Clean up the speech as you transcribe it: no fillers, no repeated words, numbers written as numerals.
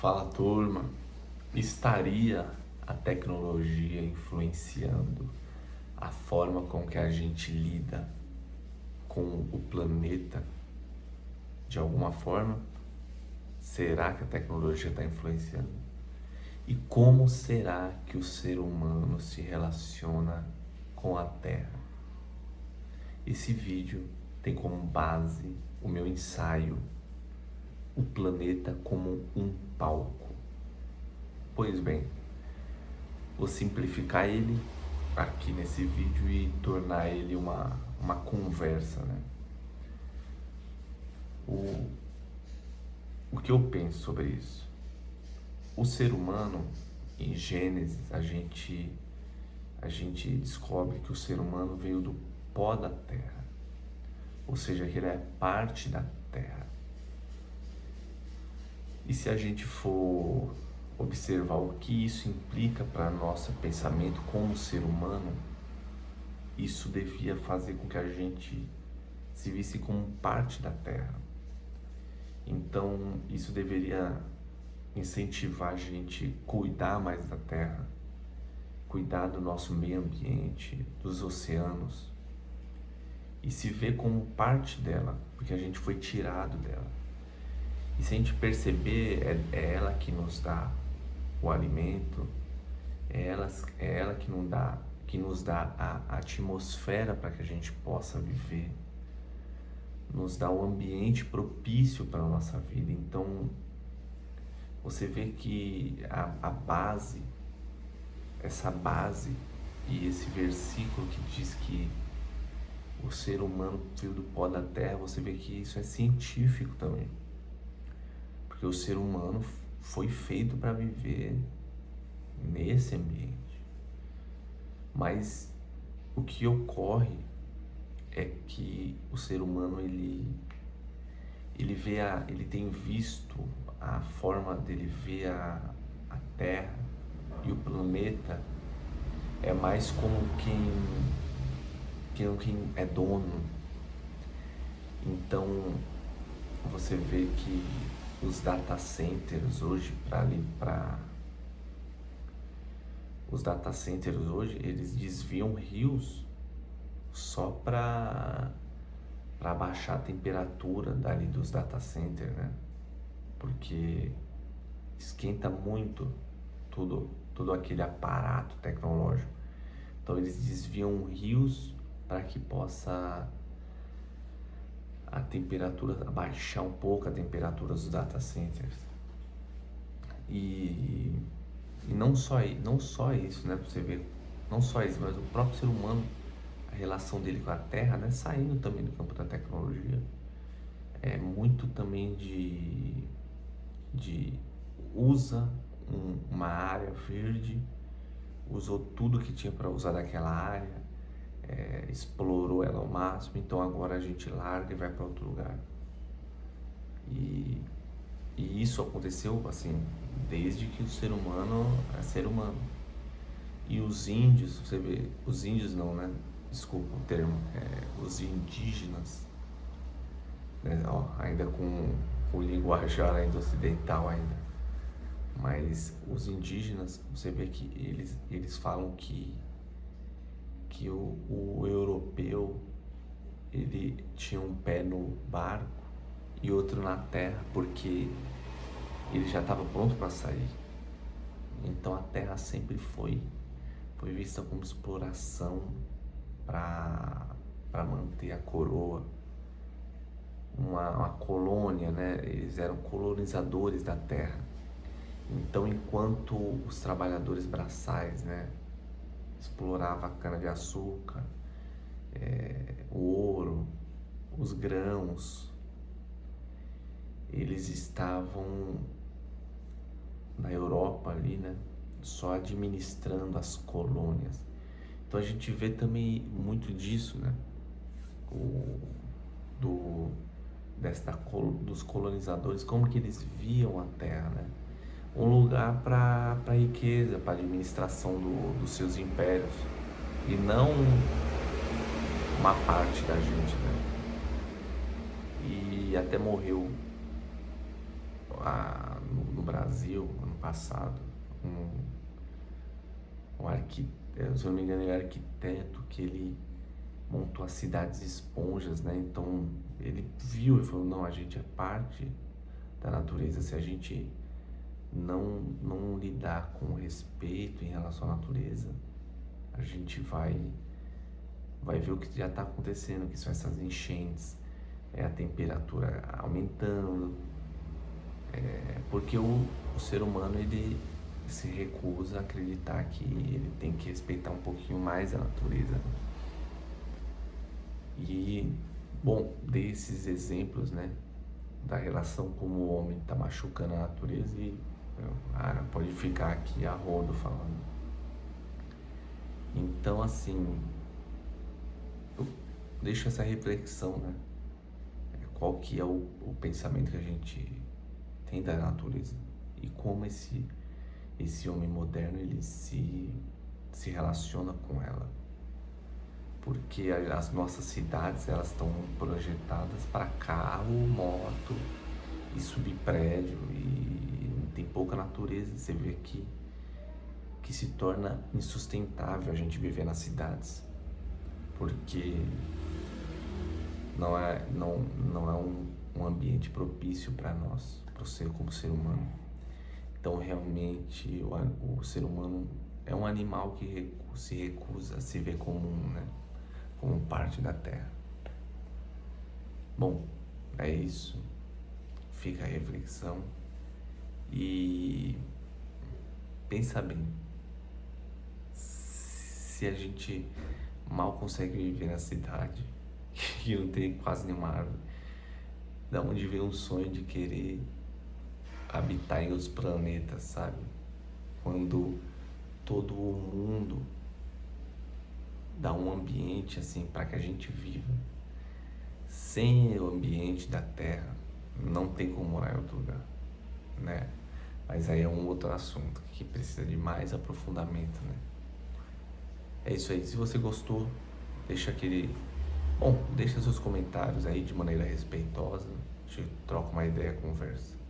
Fala, turma. Estaria a tecnologia influenciando a forma com que a gente lida com o planeta de alguma forma? Será que a tecnologia está influenciando? E como será que o ser humano se relaciona com a Terra? Esse vídeo tem como base o meu ensaio, o planeta como um palco. Pois bem, vou simplificar ele aqui nesse vídeo e tornar ele uma conversa, né? O que eu penso sobre isso? O ser humano, em Gênesis, a gente descobre que o ser humano veio do pó da terra, ou seja, que ele é parte da terra. E se a gente for observar o que isso implica para nosso pensamento como ser humano, isso devia fazer com que a gente se visse como parte da terra. Então, isso deveria incentivar a gente a cuidar mais da terra, cuidar do nosso meio ambiente, dos oceanos, e se ver como parte dela, porque a gente foi tirado dela. E se a gente perceber, é ela que nos dá o alimento, é ela que nos dá a atmosfera para que a gente possa viver, nos dá o ambiente propício para a nossa vida. Então, você vê que a base, essa base e esse versículo que diz que o ser humano veio do pó da terra, você vê que isso é científico também. Porque o ser humano foi feito para viver nesse ambiente. Mas o que ocorre é que o ser humano ele tem visto a forma dele ver a Terra e o planeta é mais como quem é dono. Então você vê que os data centers hoje eles desviam rios só para baixar a temperatura dali dos data centers, né? Porque esquenta muito todo aquele aparato tecnológico. Então eles desviam rios para que possa a temperatura, abaixar um pouco a temperatura dos data centers. E não só isso, né? Você vê, não só isso, mas o próprio ser humano, a relação dele com a Terra, né? Saindo também do campo da tecnologia, é muito também de usa uma área verde, usou tudo que tinha para usar daquela área, explorou ela ao máximo, então agora a gente larga e vai para outro lugar. E isso aconteceu assim, desde que o ser humano é ser humano. E os índios, você vê, os índios não, né? Desculpa o termo, os indígenas, né? Ó, ainda com o linguajar ainda ocidental ainda. Mas os indígenas, você vê que eles falam que o europeu, ele tinha um pé no barco e outro na terra, porque ele já estava pronto para sair. Então a terra sempre foi vista como exploração para manter a coroa, uma colônia, né? Eles eram colonizadores da terra. Então, enquanto os trabalhadores braçais, né, exploravam a cana-de-açúcar, o ouro, os grãos, eles estavam na Europa ali, né, só administrando as colônias. Então a gente vê também muito disso, né, dos colonizadores, como que eles viam a terra, né, um lugar para riqueza, para administração dos seus impérios, e não uma parte da gente, né? E até morreu no Brasil, ano passado, se eu não me engano, ele é arquiteto, que ele montou as cidades esponjas, né? Então ele viu e falou, não, a gente é parte da natureza. Se a gente não lidar com respeito em relação à natureza, a gente vai ver o que já está acontecendo, que são essas enchentes, a temperatura aumentando, porque o ser humano ele se recusa a acreditar que ele tem que respeitar um pouquinho mais a natureza. E, bom, dei esses exemplos, né, da relação como o homem está machucando a natureza e pode ficar aqui a rodo falando. Então, assim, eu deixo essa reflexão, né? Qual que é o pensamento que a gente tem da natureza e como esse homem moderno ele se relaciona com ela. Porque as nossas cidades elas estão projetadas para carro, moto e subir prédio e tem pouca natureza. Você vê que se torna insustentável a gente viver nas cidades, porque não é um ambiente propício para nós, para o ser como ser humano. Então realmente o ser humano é um animal que se recusa a se ver como né? Como parte da Terra. Bom, é isso. Fica a reflexão e pensa bem. Se a gente mal consegue viver na cidade, que não tem quase nenhuma árvore, da onde vem um sonho de querer habitar em outros planetas, sabe? Quando todo o mundo dá um ambiente assim para que a gente viva. Sem o ambiente da Terra, não tem como morar em outro lugar, né? Mas aí é um outro assunto que precisa de mais aprofundamento, né? É isso aí. Se você gostou, deixa seus comentários aí de maneira respeitosa. A gente troca uma ideia, conversa.